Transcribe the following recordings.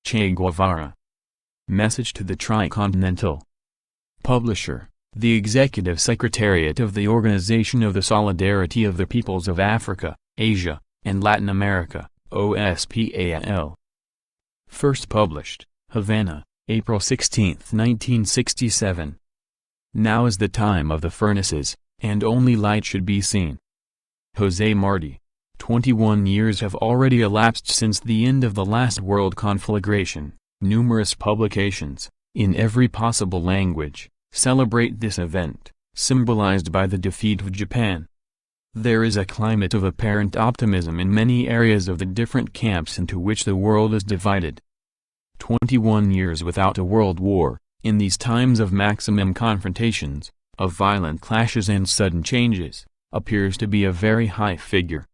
Che Guevara. Message to the Tricontinental. Publisher, the Executive Secretariat of the Organization of the Solidarity of the Peoples of Africa, Asia, and Latin America, OSPAAL. First published, Havana, April 16, 1967. Now is the time of the furnaces, and only light should be seen. José Martí. 21 years have already elapsed since the end of the last world conflagration. Numerous publications, in every possible language, celebrate this event, symbolized by the defeat of Japan. There is a climate of apparent optimism in many areas of the different camps into which the world is divided. 21 years without a world war, in these times of maximum confrontations, of violent clashes and sudden changes, appears to be a very high figure.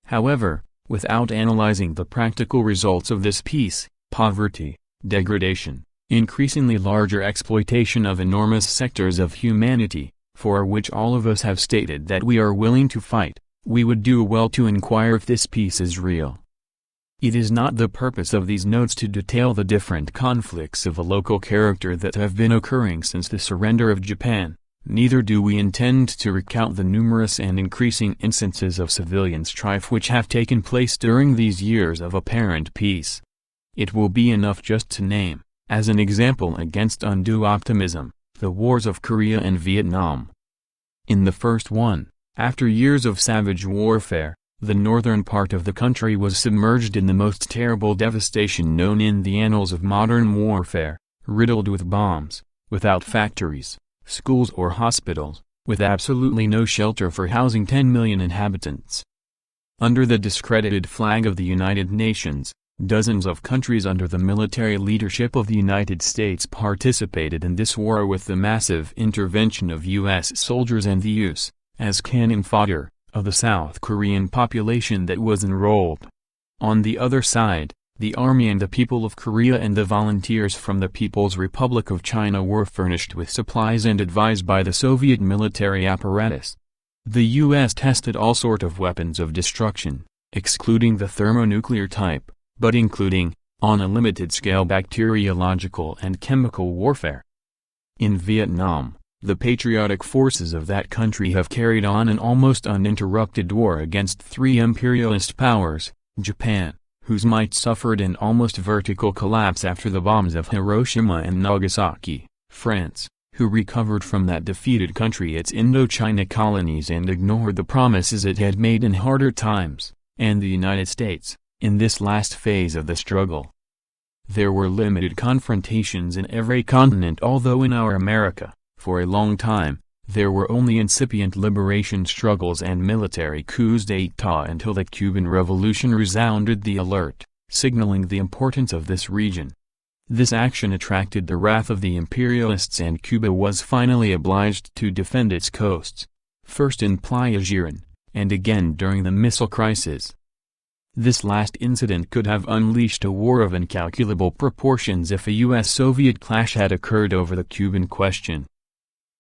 However, without analyzing the practical results of this peace, poverty, degradation, increasingly larger exploitation of enormous sectors of humanity, for which all of us have stated that we are willing to fight, we would do well to inquire if this peace is real. It is not the purpose of these notes to detail the different conflicts of a local character that have been occurring since the surrender of Japan, neither do we intend to recount the numerous and increasing instances of civilian strife which have taken place during these years of apparent peace. It will be enough just to name, as an example against undue optimism, the wars of Korea and Vietnam. In the first one, after years of savage warfare, the northern part of the country was submerged in the most terrible devastation known in the annals of modern warfare, riddled with bombs, without factories, schools or hospitals, with absolutely no shelter for housing 10 million inhabitants. Under the discredited flag of the United Nations, dozens of countries under the military leadership of the United States participated in this war with the massive intervention of U.S. soldiers and the use, as cannon fodder, of the South Korean population that was enrolled. On the other side, the Army and the people of Korea and the volunteers from the People's Republic of China were furnished with supplies and advised by the Soviet military apparatus. The U.S. tested all sorts of weapons of destruction, excluding the thermonuclear type, but including, on a limited scale, bacteriological and chemical warfare. In Vietnam, the patriotic forces of that country have carried on an almost uninterrupted war against three imperialist powers, Japan, whose might suffered an almost vertical collapse after the bombs of Hiroshima and Nagasaki, France, who recovered from that defeated country its Indochina colonies and ignored the promises it had made in harder times, and the United States, in this last phase of the struggle. There were limited confrontations in every continent, although in our America, for a long time, there were only incipient liberation struggles and military coups d'état until the Cuban Revolution resounded the alert, signaling the importance of this region. This action attracted the wrath of the imperialists and Cuba was finally obliged to defend its coasts, first in Playa Girón, and again during the missile crisis. This last incident could have unleashed a war of incalculable proportions if a U.S.-Soviet clash had occurred over the Cuban question.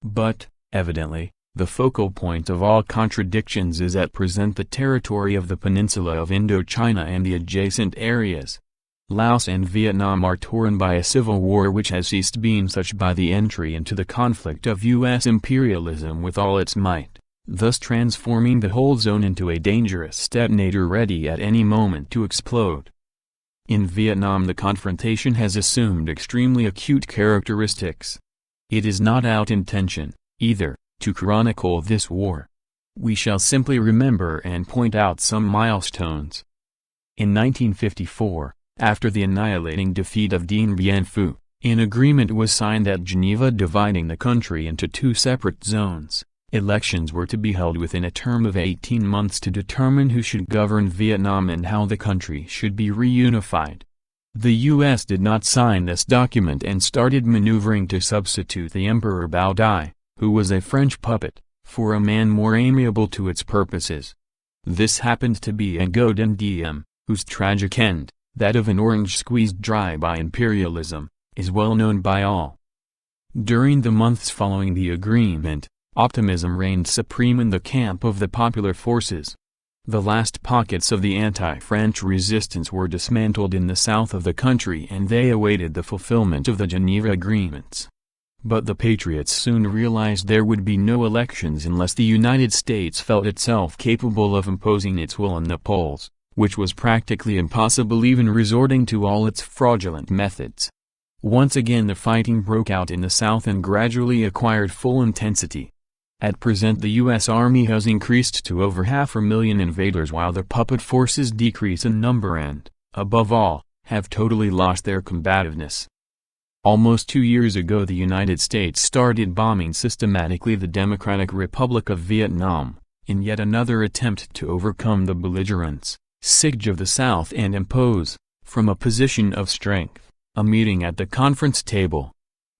But, evidently, the focal point of all contradictions is at present the territory of the peninsula of Indochina and the adjacent areas. Laos and Vietnam are torn by a civil war which has ceased being such by the entry into the conflict of U.S. imperialism with all its might, thus transforming the whole zone into a dangerous detonator ready at any moment to explode. In Vietnam the confrontation has assumed extremely acute characteristics. It is not our intention, either, to chronicle this war. We shall simply remember and point out some milestones. In 1954, after the annihilating defeat of Dien Bien Phu, an agreement was signed at Geneva dividing the country into two separate zones. Elections were to be held within a term of 18 months to determine who should govern Vietnam and how the country should be reunified. The U.S. did not sign this document and started maneuvering to substitute the Emperor Bao Dai, who was a French puppet, for a man more amiable to its purposes. This happened to be Ngo Dinh Diem, whose tragic end, that of an orange squeezed dry by imperialism, is well known by all. During the months following the agreement, optimism reigned supreme in the camp of the popular forces. The last pockets of the anti-French resistance were dismantled in the south of the country and they awaited the fulfillment of the Geneva Agreements. But the Patriots soon realized there would be no elections unless the United States felt itself capable of imposing its will on the Poles, which was practically impossible even resorting to all its fraudulent methods. Once again the fighting broke out in the south and gradually acquired full intensity. At present the U.S. Army has increased to over 500,000 invaders while the puppet forces decrease in number and, above all, have totally lost their combativeness. Almost 2 years ago the United States started bombing systematically the Democratic Republic of Vietnam, in yet another attempt to overcome the belligerents, siege of the South and impose, from a position of strength, a meeting at the conference table.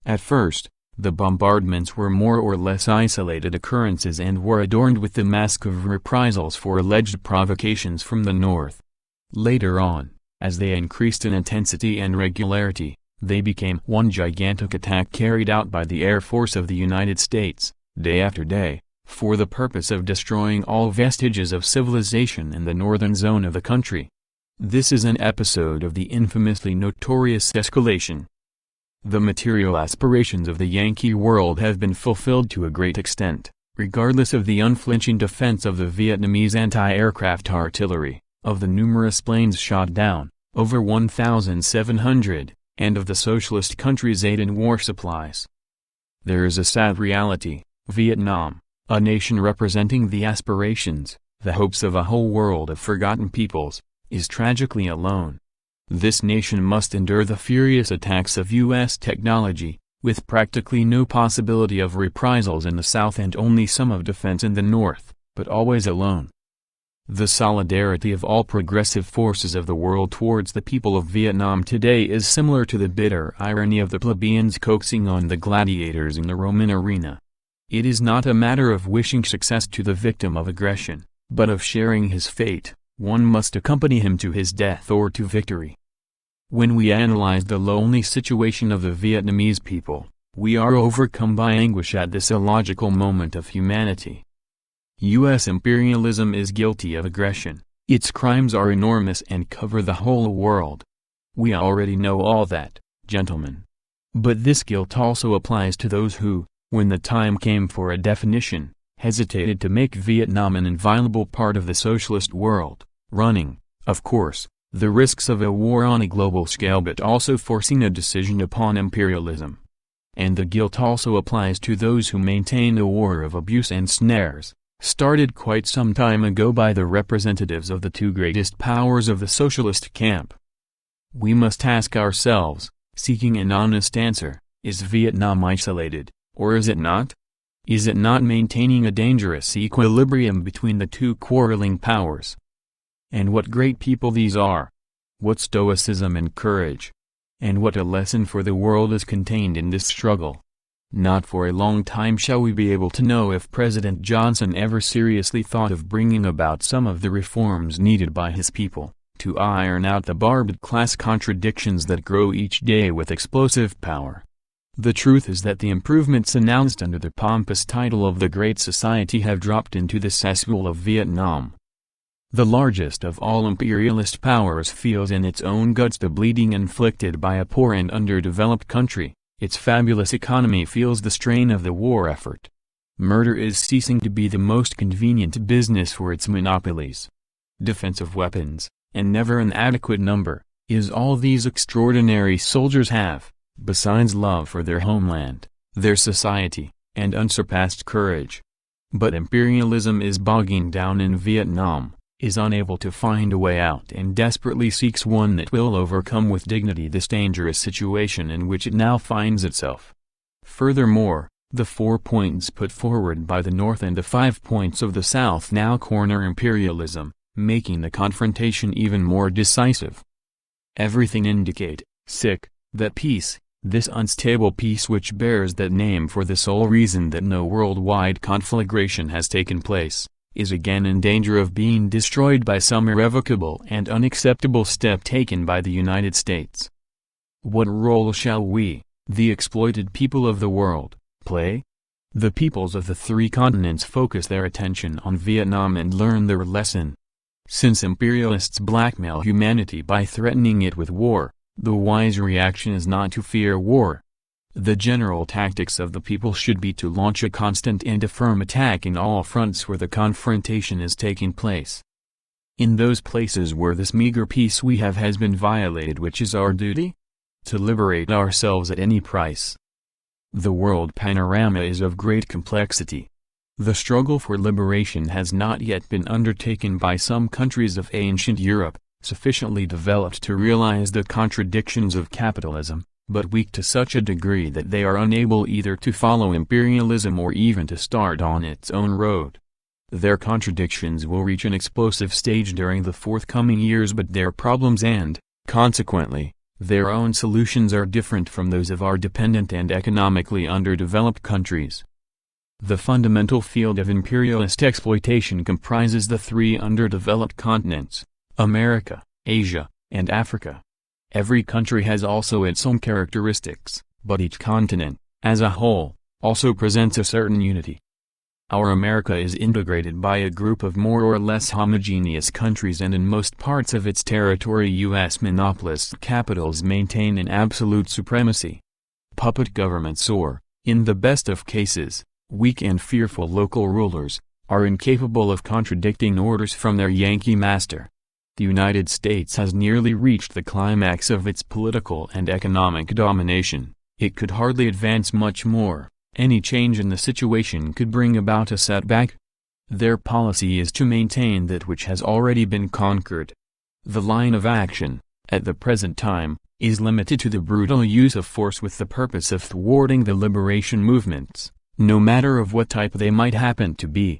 At first, the bombardments were more or less isolated occurrences and were adorned with the mask of reprisals for alleged provocations from the north. Later on, as they increased in intensity and regularity, they became one gigantic attack carried out by the Air Force of the United States, day after day, for the purpose of destroying all vestiges of civilization in the northern zone of the country. This is an episode of the infamously notorious escalation. The material aspirations of the Yankee world have been fulfilled to a great extent, regardless of the unflinching defense of the Vietnamese anti-aircraft artillery, of the numerous planes shot down, over 1,700, and of the socialist countries' aid in war supplies. There is a sad reality: Vietnam, a nation representing the aspirations, the hopes of a whole world of forgotten peoples, is tragically alone. This nation must endure the furious attacks of U.S. technology, with practically no possibility of reprisals in the south and only some of defense in the north, but always alone. The solidarity of all progressive forces of the world towards the people of Vietnam today is similar to the bitter irony of the plebeians coaxing on the gladiators in the Roman arena. It is not a matter of wishing success to the victim of aggression, but of sharing his fate. One must accompany him to his death or to victory. When we analyze the lonely situation of the Vietnamese people, we are overcome by anguish at this illogical moment of humanity. U.S. imperialism is guilty of aggression. Its crimes are enormous and cover the whole world. We already know all that, gentlemen. But this guilt also applies to those who, when the time came for a definition, hesitated to make Vietnam an inviolable part of the socialist world, running, of course, the risks of a war on a global scale but also forcing a decision upon imperialism. And the guilt also applies to those who maintain a war of abuse and snares, started quite some time ago by the representatives of the two greatest powers of the socialist camp. We must ask ourselves, seeking an honest answer, is Vietnam isolated, or is it not? Is it not maintaining a dangerous equilibrium between the two quarreling powers? And what great people these are! What stoicism and courage! And what a lesson for the world is contained in this struggle! Not for a long time shall we be able to know if President Johnson ever seriously thought of bringing about some of the reforms needed by his people, to iron out the barbed class contradictions that grow each day with explosive power. The truth is that the improvements announced under the pompous title of the Great Society have dropped into the cesspool of Vietnam. The largest of all imperialist powers feels in its own guts the bleeding inflicted by a poor and underdeveloped country. Its fabulous economy feels the strain of the war effort. Murder is ceasing to be the most convenient business for its monopolies. Defensive weapons, and never an adequate number, is all these extraordinary soldiers have, besides love for their homeland, their society, and unsurpassed courage. But imperialism is bogging down in Vietnam, is unable to find a way out and desperately seeks one that will overcome with dignity this dangerous situation in which it now finds itself. Furthermore, the 4 points put forward by the North and the 5 points of the South now corner imperialism, making the confrontation even more decisive. Everything indicate, that peace, this unstable peace which bears that name for the sole reason that no worldwide conflagration has taken place, is again in danger of being destroyed by some irrevocable and unacceptable step taken by the United States. What role shall we, the exploited people of the world, play? The peoples of the three continents focus their attention on Vietnam and learn their lesson. Since imperialists blackmail humanity by threatening it with war, the wise reaction is not to fear war. The general tactics of the people should be to launch a constant and a firm attack in all fronts where the confrontation is taking place. In those places where this meager peace we have has been violated, which is our duty? To liberate ourselves at any price. The world panorama is of great complexity. The struggle for liberation has not yet been undertaken by some countries of ancient Europe, sufficiently developed to realize the contradictions of capitalism, but weak to such a degree that they are unable either to follow imperialism or even to start on its own road. Their contradictions will reach an explosive stage during the forthcoming years, but their problems and, consequently, their own solutions are different from those of our dependent and economically underdeveloped countries. The fundamental field of imperialist exploitation comprises the three underdeveloped continents: America, Asia, and Africa. Every country has also its own characteristics, but each continent, as a whole, also presents a certain unity. Our America is integrated by a group of more or less homogeneous countries, and in most parts of its territory U.S. monopolist capitals maintain an absolute supremacy. Puppet governments or, in the best of cases, weak and fearful local rulers, are incapable of contradicting orders from their Yankee master. The United States has nearly reached the climax of its political and economic domination. It could hardly advance much more. Any change in the situation could bring about a setback. Their policy is to maintain that which has already been conquered. The line of action, at the present time, is limited to the brutal use of force with the purpose of thwarting the liberation movements, no matter of what type they might happen to be.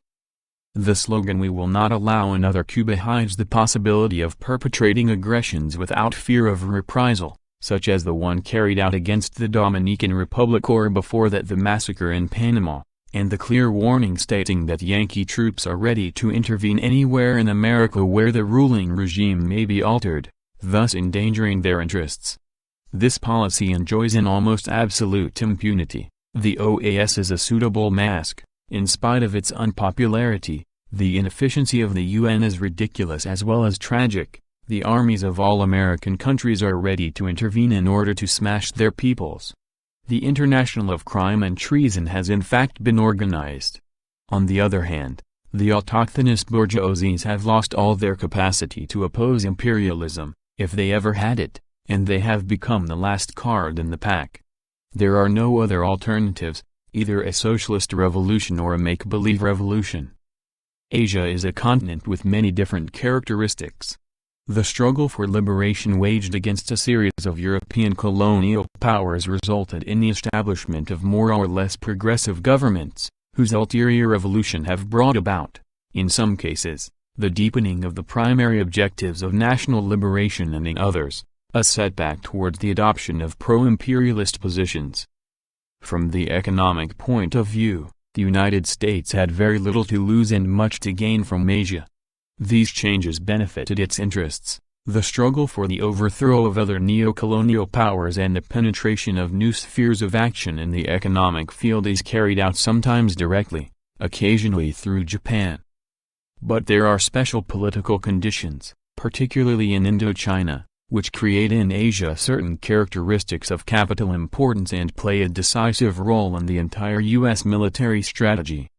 The slogan "We will not allow another Cuba" hides the possibility of perpetrating aggressions without fear of reprisal, such as the one carried out against the Dominican Republic or before that the massacre in Panama, and the clear warning stating that Yankee troops are ready to intervene anywhere in America where the ruling regime may be altered, thus endangering their interests. This policy enjoys an almost absolute impunity. The OAS is a suitable mask. In spite of its unpopularity, the inefficiency of the UN is ridiculous as well as tragic. The armies of all American countries are ready to intervene in order to smash their peoples. The International of Crime and Treason has in fact been organized. On the other hand, the autochthonous bourgeoisies have lost all their capacity to oppose imperialism, if they ever had it, and they have become the last card in the pack. There are no other alternatives, either a socialist revolution or a make-believe revolution. Asia is a continent with many different characteristics. The struggle for liberation waged against a series of European colonial powers resulted in the establishment of more or less progressive governments, whose ulterior evolution have brought about, in some cases, the deepening of the primary objectives of national liberation, and in others, a setback towards the adoption of pro-imperialist positions. From the economic point of view, the United States had very little to lose and much to gain from Asia. These changes benefited its interests. The struggle for the overthrow of other neo-colonial powers and the penetration of new spheres of action in the economic field is carried out sometimes directly, occasionally through Japan. But there are special political conditions, particularly in Indochina, which create in Asia certain characteristics of capital importance and play a decisive role in the entire U.S. military strategy.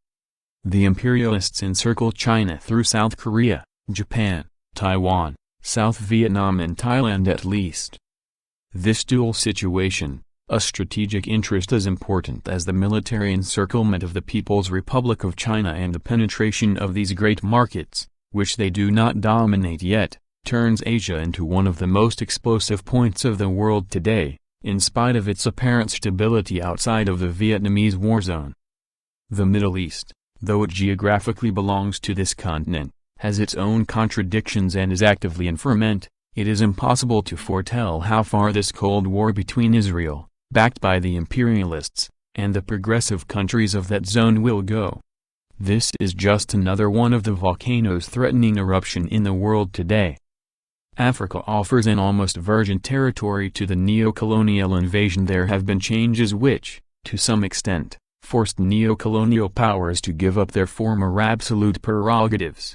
The imperialists encircle China through South Korea, Japan, Taiwan, South Vietnam and Thailand at least. This dual situation, a strategic interest as important as the military encirclement of the People's Republic of China and the penetration of these great markets, which they do not dominate yet, turns Asia into one of the most explosive points of the world today, in spite of its apparent stability outside of the Vietnamese war zone. The Middle East, though it geographically belongs to this continent, has its own contradictions and is actively in ferment. It is impossible to foretell how far this Cold War between Israel, backed by the imperialists, and the progressive countries of that zone will go. This is just another one of the volcanoes threatening eruption in the world today. Africa offers an almost virgin territory to the neo-colonial invasion. There have been changes which, to some extent, forced neo-colonial powers to give up their former absolute prerogatives.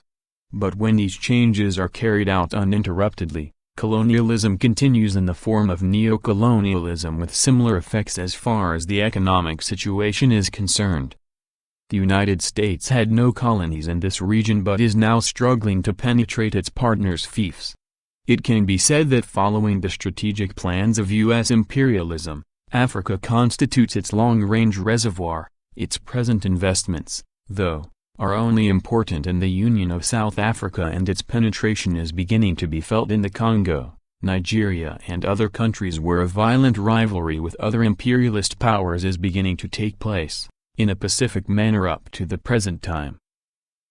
But when these changes are carried out uninterruptedly, colonialism continues in the form of neocolonialism with similar effects as far as the economic situation is concerned. The United States had no colonies in this region but is now struggling to penetrate its partners' fiefs. It can be said that following the strategic plans of U.S. imperialism, Africa constitutes its long-range reservoir. Its present investments, though, are only important in the Union of South Africa, and its penetration is beginning to be felt in the Congo, Nigeria and other countries where a violent rivalry with other imperialist powers is beginning to take place, in a pacific manner up to the present time.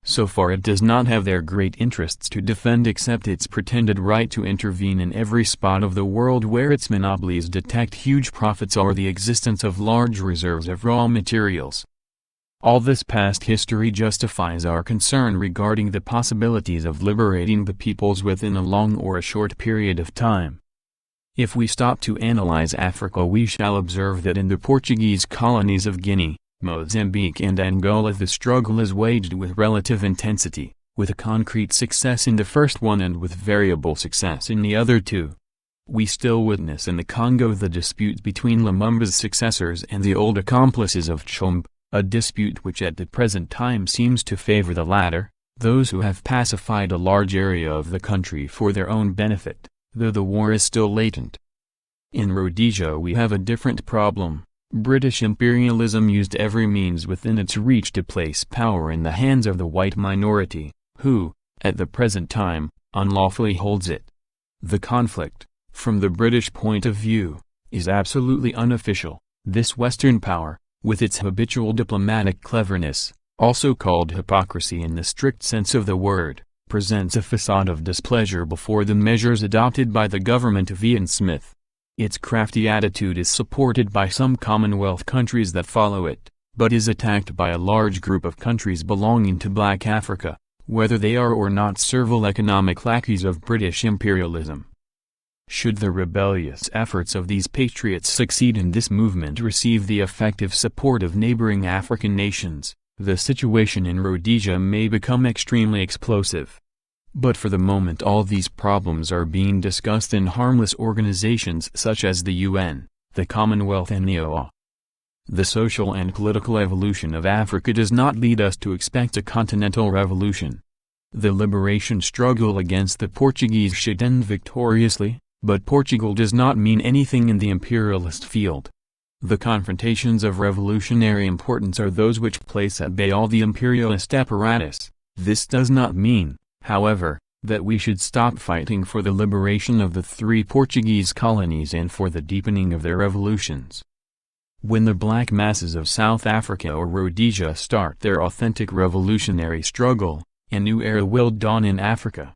So far it does not have their great interests to defend except its pretended right to intervene in every spot of the world where its monopolies detect huge profits or the existence of large reserves of raw materials. All this past history justifies our concern regarding the possibilities of liberating the peoples within a long or a short period of time. If we stop to analyze Africa, we shall observe that in the Portuguese colonies of Guinea, Mozambique and Angola the struggle is waged with relative intensity, with a concrete success in the first one and with variable success in the other two. We still witness in the Congo the dispute between Lumumba's successors and the old accomplices of Chombe, a dispute which at the present time seems to favor the latter, those who have pacified a large area of the country for their own benefit, though the war is still latent. In Rhodesia we have a different problem. British imperialism used every means within its reach to place power in the hands of the white minority, who, at the present time, unlawfully holds it. The conflict, from the British point of view, is absolutely unofficial. This Western power, with its habitual diplomatic cleverness, also called hypocrisy in the strict sense of the word, presents a facade of displeasure before the measures adopted by the government of Ian Smith. Its crafty attitude is supported by some Commonwealth countries that follow it, but is attacked by a large group of countries belonging to Black Africa, whether they are or not servile economic lackeys of British imperialism. Should the rebellious efforts of these patriots succeed and this movement receive the effective support of neighboring African nations, the situation in Rhodesia may become extremely explosive. But for the moment all these problems are being discussed in harmless organizations such as the UN, the Commonwealth and the OSPAAAL. The social and political evolution of Africa does not lead us to expect a continental revolution. The liberation struggle against the Portuguese should end victoriously, but Portugal does not mean anything in the imperialist field. The confrontations of revolutionary importance are those which place at bay all the imperialist apparatus. This does not mean, however, that we should stop fighting for the liberation of the 3 Portuguese colonies and for the deepening of their revolutions. When the black masses of South Africa or Rhodesia start their authentic revolutionary struggle, a new era will dawn in Africa.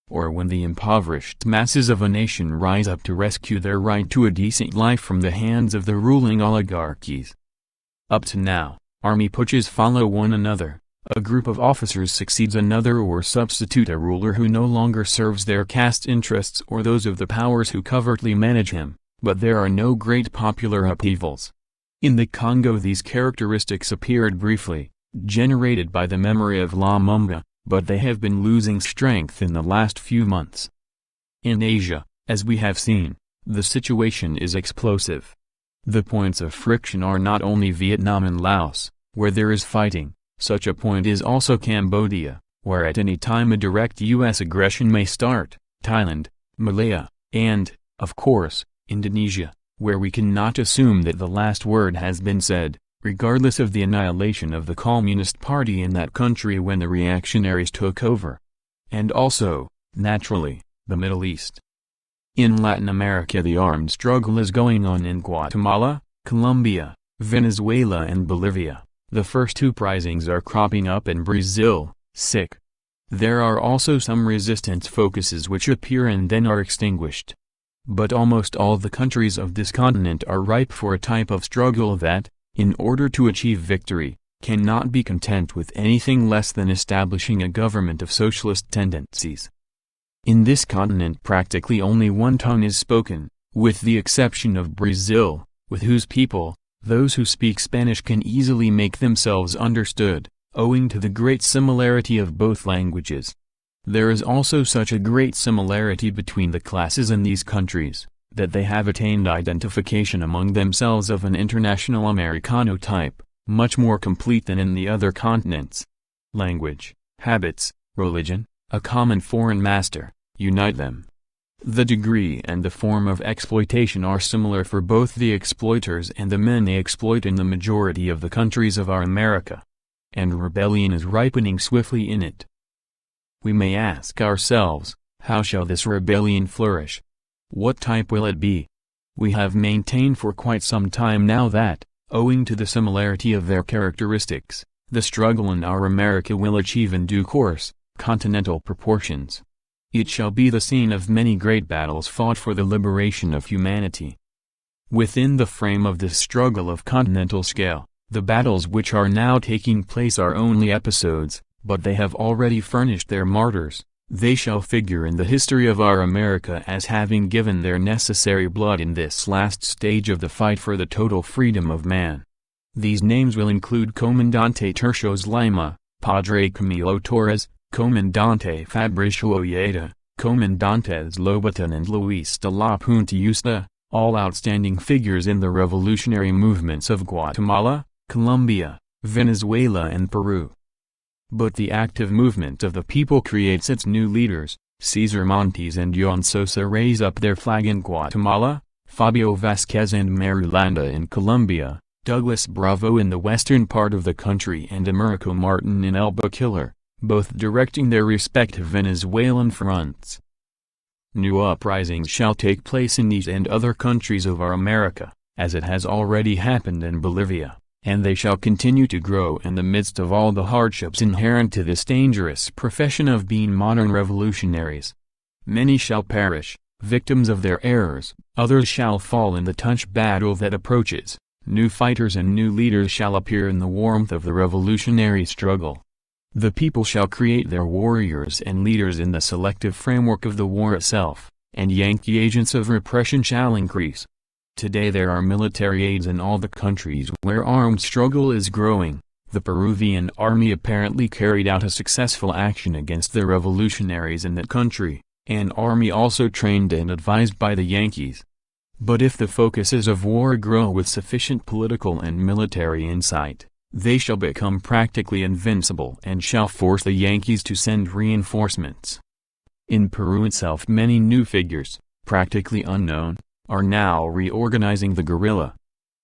Or when the impoverished masses of a nation rise up to rescue their right to a decent life from the hands of the ruling oligarchies. Up to now, army putsches follow one another. A group of officers succeeds another or substitute a ruler who no longer serves their caste interests or those of the powers who covertly manage him, but there are no great popular upheavals. In the Congo these characteristics appeared briefly, generated by the memory of Lumumba, but they have been losing strength in the last few months. In Asia, as we have seen, the situation is explosive. The points of friction are not only Vietnam and Laos, where there is fighting. Such a point is also Cambodia, where at any time a direct U.S. aggression may start, Thailand, Malaya, and, of course, Indonesia, where we cannot assume that the last word has been said, regardless of the annihilation of the Communist Party in that country when the reactionaries took over. And also, naturally, the Middle East. In Latin America the armed struggle is going on in Guatemala, Colombia, Venezuela and Bolivia. The first 2 uprisings are cropping up in Brazil. There are also some resistance focuses which appear and then are extinguished. But almost all the countries of this continent are ripe for a type of struggle that, in order to achieve victory, cannot be content with anything less than establishing a government of socialist tendencies. In this continent practically only one tongue is spoken, with the exception of Brazil, with whose people, those who speak Spanish can easily make themselves understood, owing to the great similarity of both languages. There is also such a great similarity between the classes in these countries, that they have attained identification among themselves of an international Americano type, much more complete than in the other continents. Language, habits, religion, a common foreign master, unite them. The degree and the form of exploitation are similar for both the exploiters and the men they exploit in the majority of the countries of our America. And rebellion is ripening swiftly in it. We may ask ourselves, how shall this rebellion flourish? What type will it be? We have maintained for quite some time now that, owing to the similarity of their characteristics, the struggle in our America will achieve in due course, continental proportions. It shall be the scene of many great battles fought for the liberation of humanity. Within the frame of this struggle of continental scale, the battles which are now taking place are only episodes, but they have already furnished their martyrs. They shall figure in the history of our America as having given their necessary blood in this last stage of the fight for the total freedom of man. These names will include Comandante Tercios Lima, Padre Camilo Torres, Comandante Fabricio Ojeda, Comandantes Lobaton and Luis de la Punta, all outstanding figures in the revolutionary movements of Guatemala, Colombia, Venezuela and Peru. But the active movement of the people creates its new leaders. Cesar Montes and Juan Sosa raise up their flag in Guatemala, Fabio Vasquez and Marulanda in Colombia, Douglas Bravo in the western part of the country and Americo Martin in El Baquillar, both directing their respective Venezuelan fronts. New uprisings shall take place in these and other countries of our America, as it has already happened in Bolivia. And they shall continue to grow in the midst of all the hardships inherent to this dangerous profession of being modern revolutionaries. Many shall perish, victims of their errors, others shall fall in the touch battle that approaches, new fighters and new leaders shall appear in the warmth of the revolutionary struggle. The people shall create their warriors and leaders in the selective framework of the war itself, and Yankee agents of repression shall increase. Today there are military aids in all the countries where armed struggle is growing. The Peruvian army apparently carried out a successful action against the revolutionaries in that country, an army also trained and advised by the Yankees. But if the focuses of war grow with sufficient political and military insight, they shall become practically invincible and shall force the Yankees to send reinforcements. In Peru itself many new figures, practically unknown, are now reorganizing the guerrilla.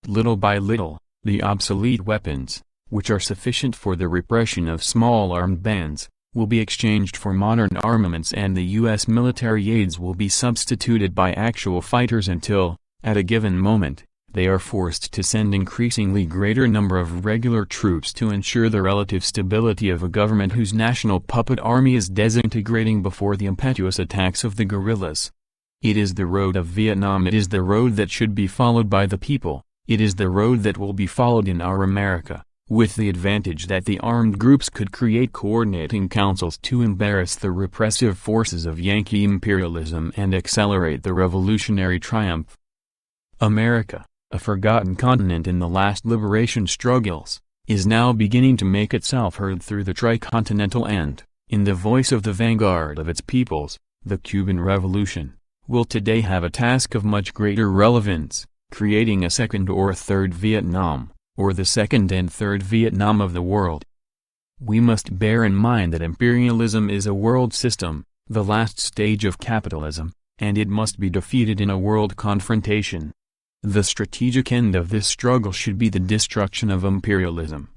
Little by little, the obsolete weapons, which are sufficient for the repression of small armed bands, will be exchanged for modern armaments and the U.S. military aids will be substituted by actual fighters until, at a given moment, they are forced to send increasingly greater number of regular troops to ensure the relative stability of a government whose national puppet army is disintegrating before the impetuous attacks of the guerrillas. It is the road of Vietnam. It is the road that should be followed by the people. It is the road that will be followed in our America, with the advantage that the armed groups could create coordinating councils to embarrass the repressive forces of Yankee imperialism and accelerate the revolutionary triumph. America, a forgotten continent in the last liberation struggles, is now beginning to make itself heard through the Tricontinental and, in the voice of the vanguard of its peoples, the Cuban Revolution, will today have a task of much greater relevance, creating a second or third Vietnam, or the second and third Vietnam of the world. We must bear in mind that imperialism is a world system, the last stage of capitalism, and it must be defeated in a world confrontation. The strategic end of this struggle should be the destruction of imperialism.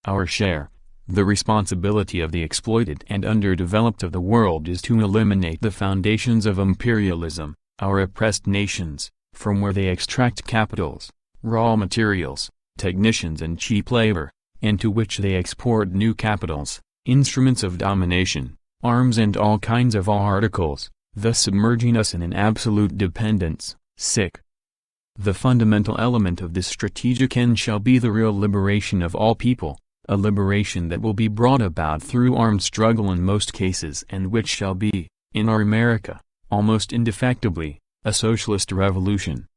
Our share, the responsibility of the exploited and underdeveloped of the world is to eliminate the foundations of imperialism, our oppressed nations, from where they extract capitals, raw materials, technicians and cheap labor, and to which they export new capitals, instruments of domination, arms and all kinds of articles, thus submerging us in an absolute dependence. The fundamental element of this strategic end shall be the real liberation of all people, a liberation that will be brought about through armed struggle in most cases and which shall be, in our America, almost indefectibly, a socialist revolution.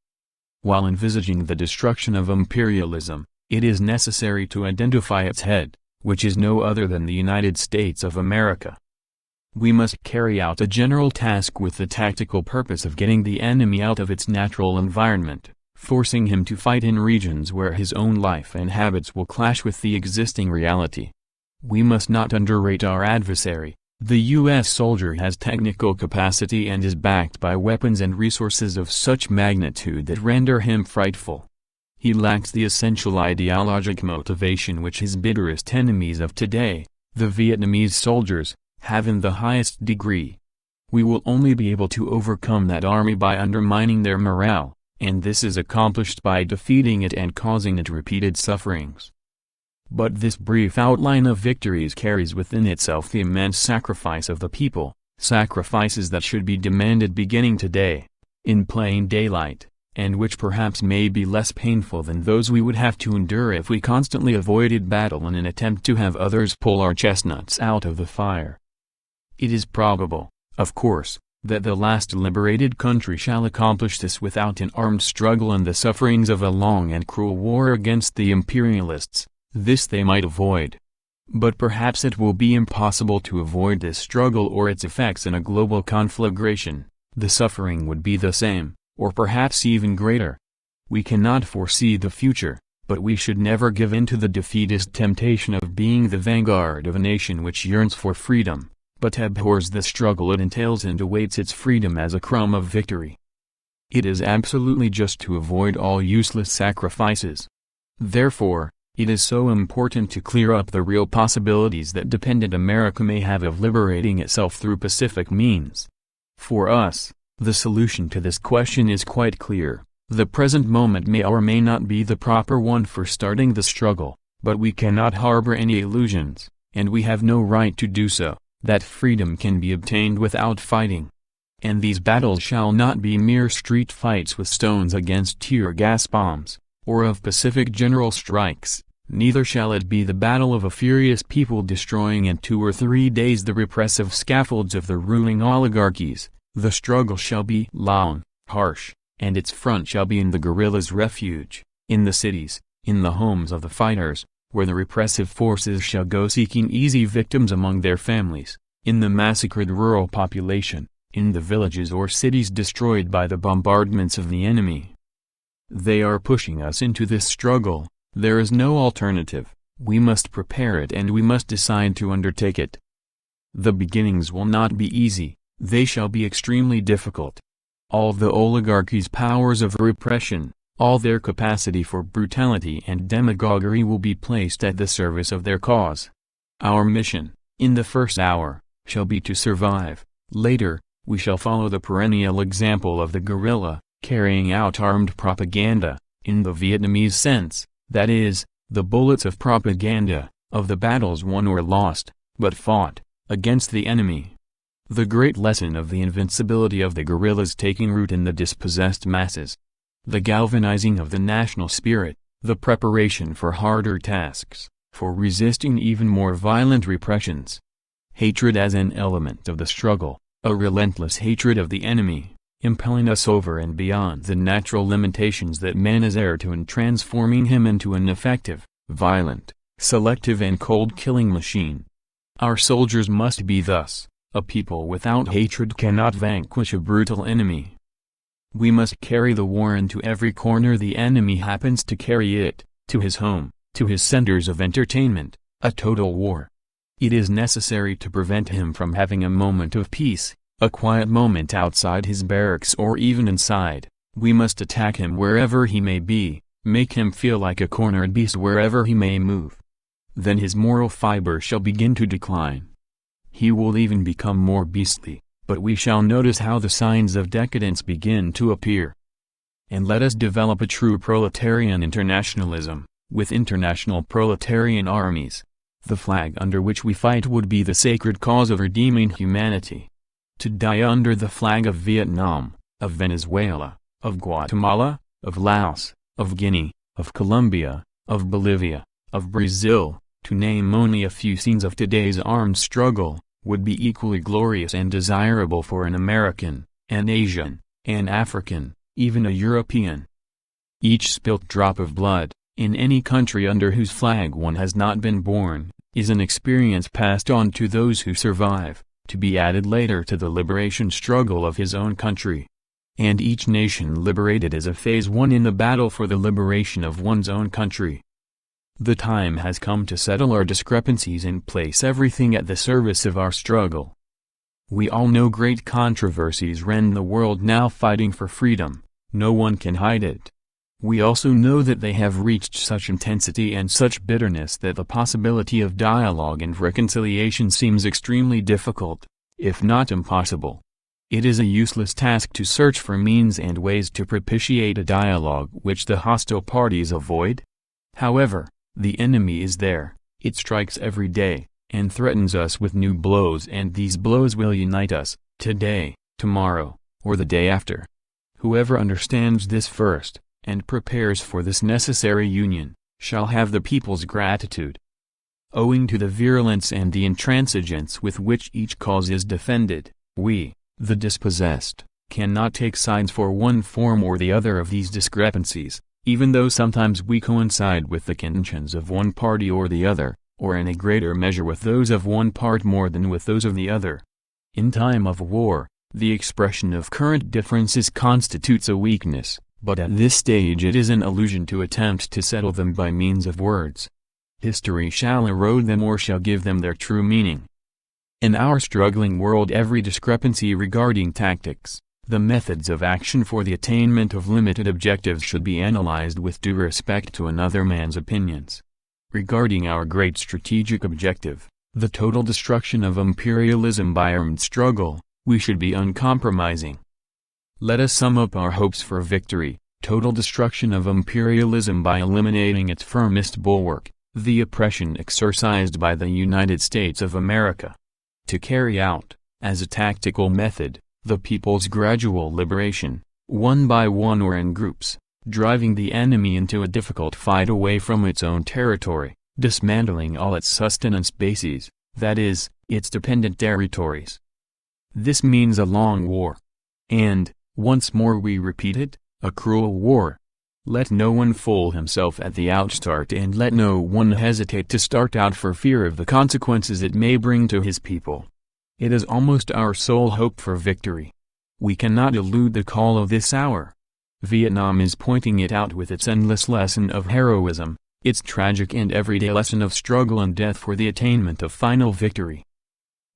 While envisaging the destruction of imperialism, it is necessary to identify its head, which is no other than the United States of America. We must carry out a general task with the tactical purpose of getting the enemy out of its natural environment, forcing him to fight in regions where his own life and habits will clash with the existing reality. We must not underrate our adversary. The U.S. soldier has technical capacity and is backed by weapons and resources of such magnitude that render him frightful. He lacks the essential ideologic motivation which his bitterest enemies of today, the Vietnamese soldiers, have in the highest degree. We will only be able to overcome that army by undermining their morale, and this is accomplished by defeating it and causing it repeated sufferings. But this brief outline of victories carries within itself the immense sacrifice of the people, sacrifices that should be demanded beginning today, in plain daylight, and which perhaps may be less painful than those we would have to endure if we constantly avoided battle in an attempt to have others pull our chestnuts out of the fire. It is probable, of course, that the last liberated country shall accomplish this without an armed struggle and the sufferings of a long and cruel war against the imperialists. This they might avoid. But perhaps it will be impossible to avoid this struggle or its effects in a global conflagration. The suffering would be the same, or perhaps even greater. We cannot foresee the future, but we should never give in to the defeatist temptation of being the vanguard of a nation which yearns for freedom, but abhors the struggle it entails and awaits its freedom as a crumb of victory. It is absolutely just to avoid all useless sacrifices. Therefore, it is so important to clear up the real possibilities that dependent America may have of liberating itself through pacific means. For us, the solution to this question is quite clear. The present moment may or may not be the proper one for starting the struggle, but we cannot harbor any illusions, and we have no right to do so, that freedom can be obtained without fighting. And these battles shall not be mere street fights with stones against tear gas bombs, or of pacific general strikes. Neither shall it be the battle of a furious people destroying in 2 or 3 days the repressive scaffolds of the ruling oligarchies. The struggle shall be long, harsh, and its front shall be in the guerrillas' refuge, in the cities, in the homes of the fighters, where the repressive forces shall go seeking easy victims among their families, in the massacred rural population, in the villages or cities destroyed by the bombardments of the enemy. They are pushing us into this struggle. There is no alternative. We must prepare it and we must decide to undertake it. The beginnings will not be easy, they shall be extremely difficult. All the oligarchies' powers of repression, all their capacity for brutality and demagoguery will be placed at the service of their cause. Our mission, in the first hour, shall be to survive. Later, we shall follow the perennial example of the guerrilla, carrying out armed propaganda, in the Vietnamese sense. That is, the bullets of propaganda, of the battles won or lost, but fought, against the enemy. The great lesson of the invincibility of the guerrillas taking root in the dispossessed masses. The galvanizing of the national spirit, the preparation for harder tasks, for resisting even more violent repressions. Hatred as an element of the struggle, a relentless hatred of the enemy, impelling us over and beyond the natural limitations that man is heir to and transforming him into an effective, violent, selective and cold-killing machine. Our soldiers must be thus. A people without hatred cannot vanquish a brutal enemy. We must carry the war into every corner the enemy happens to carry it, to his home, to his centers of entertainment, a total war. It is necessary to prevent him from having a moment of peace, a quiet moment outside his barracks or even inside. We must attack him wherever he may be, make him feel like a cornered beast wherever he may move. Then his moral fiber shall begin to decline. He will even become more beastly, but we shall notice how the signs of decadence begin to appear. And let us develop a true proletarian internationalism, with international proletarian armies. The flag under which we fight would be the sacred cause of redeeming humanity. To die under the flag of Vietnam, of Venezuela, of Guatemala, of Laos, of Guinea, of Colombia, of Bolivia, of Brazil, to name only a few scenes of today's armed struggle, would be equally glorious and desirable for an American, an Asian, an African, even a European. Each spilt drop of blood, in any country under whose flag one has not been born, is an experience passed on to those who survive, to be added later to the liberation struggle of his own country. And each nation liberated is a phase one in the battle for the liberation of one's own country. The time has come to settle our discrepancies and place everything at the service of our struggle. We all know great controversies rend the world now fighting for freedom, no one can hide it. We also know that they have reached such intensity and such bitterness that the possibility of dialogue and reconciliation seems extremely difficult, if not impossible. It is a useless task to search for means and ways to propitiate a dialogue which the hostile parties avoid. However, the enemy is there, it strikes every day, and threatens us with new blows, and these blows will unite us, today, tomorrow, or the day after. Whoever understands this first, and prepares for this necessary union, shall have the people's gratitude. Owing to the virulence and the intransigence with which each cause is defended, we, the dispossessed, cannot take sides for one form or the other of these discrepancies, even though sometimes we coincide with the contentions of one party or the other, or in a greater measure with those of one part more than with those of the other. In time of war, the expression of current differences constitutes a weakness, but at this stage it is an illusion to attempt to settle them by means of words. History shall erode them or shall give them their true meaning. In our struggling world, every discrepancy regarding tactics, the methods of action for the attainment of limited objectives, should be analyzed with due respect to another man's opinions. Regarding our great strategic objective, the total destruction of imperialism by armed struggle, we should be uncompromising. Let us sum up our hopes for victory: total destruction of imperialism by eliminating its firmest bulwark, the oppression exercised by the United States of America. To carry out, as a tactical method, the people's gradual liberation, one by one or in groups, driving the enemy into a difficult fight away from its own territory, dismantling all its sustenance bases, that is, its dependent territories. This means a long war. And, once more we repeat it, a cruel war. Let no one fool himself at the outstart, and let no one hesitate to start out for fear of the consequences it may bring to his people. It is almost our sole hope for victory. We cannot elude the call of this hour. Vietnam is pointing it out with its endless lesson of heroism, its tragic and everyday lesson of struggle and death for the attainment of final victory.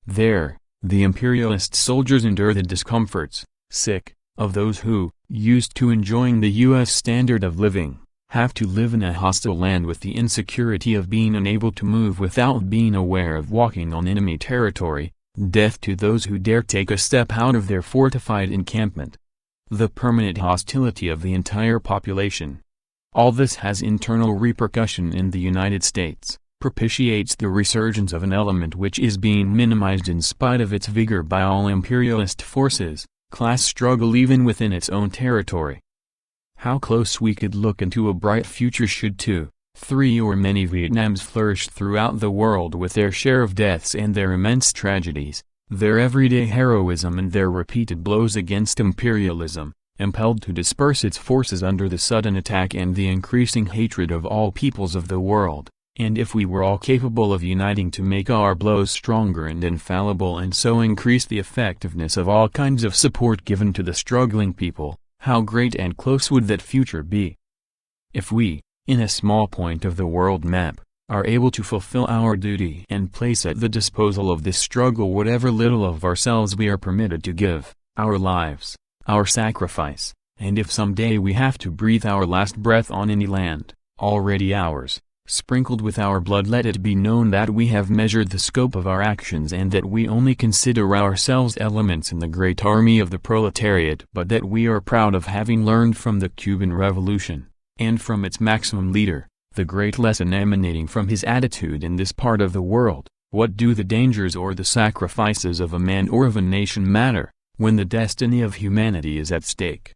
There, the imperialist soldiers endure the discomforts, sick, of those who, used to enjoying the U.S. standard of living, have to live in a hostile land with the insecurity of being unable to move without being aware of walking on enemy territory. Death to those who dare take a step out of their fortified encampment. The permanent hostility of the entire population. All this has internal repercussion in the United States, propitiates the resurgence of an element which is being minimized in spite of its vigor by all imperialist forces, class struggle even within its own territory. How close we could look into a bright future should 2, 3 or many Vietnams flourish throughout the world with their share of deaths and their immense tragedies, their everyday heroism and their repeated blows against imperialism, impelled to disperse its forces under the sudden attack and the increasing hatred of all peoples of the world, and if we were all capable of uniting to make our blows stronger and infallible and so increase the effectiveness of all kinds of support given to the struggling people, how great and close would that future be? If we, in a small point of the world map, are able to fulfill our duty and place at the disposal of this struggle whatever little of ourselves we are permitted to give, our lives, our sacrifice, and if some day we have to breathe our last breath on any land, already ours, sprinkled with our blood, let it be known that we have measured the scope of our actions and that we only consider ourselves elements in the great army of the proletariat, but that we are proud of having learned from the Cuban Revolution, and from its maximum leader, the great lesson emanating from his attitude in this part of the world: what do the dangers or the sacrifices of a man or of a nation matter, when the destiny of humanity is at stake?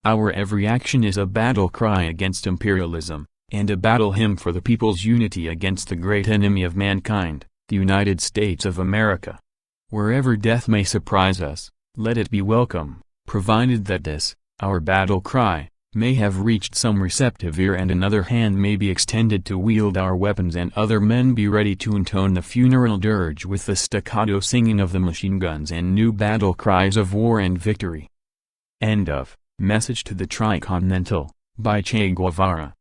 Our every action is a battle cry against imperialism, and a battle hymn for the people's unity against the great enemy of mankind, the United States of America. Wherever death may surprise us, let it be welcome, provided that this, our battle cry, may have reached some receptive ear, and another hand may be extended to wield our weapons, and other men be ready to intone the funeral dirge with the staccato singing of the machine guns and new battle cries of war and victory. End of Message to the Tricontinental, by Che Guevara.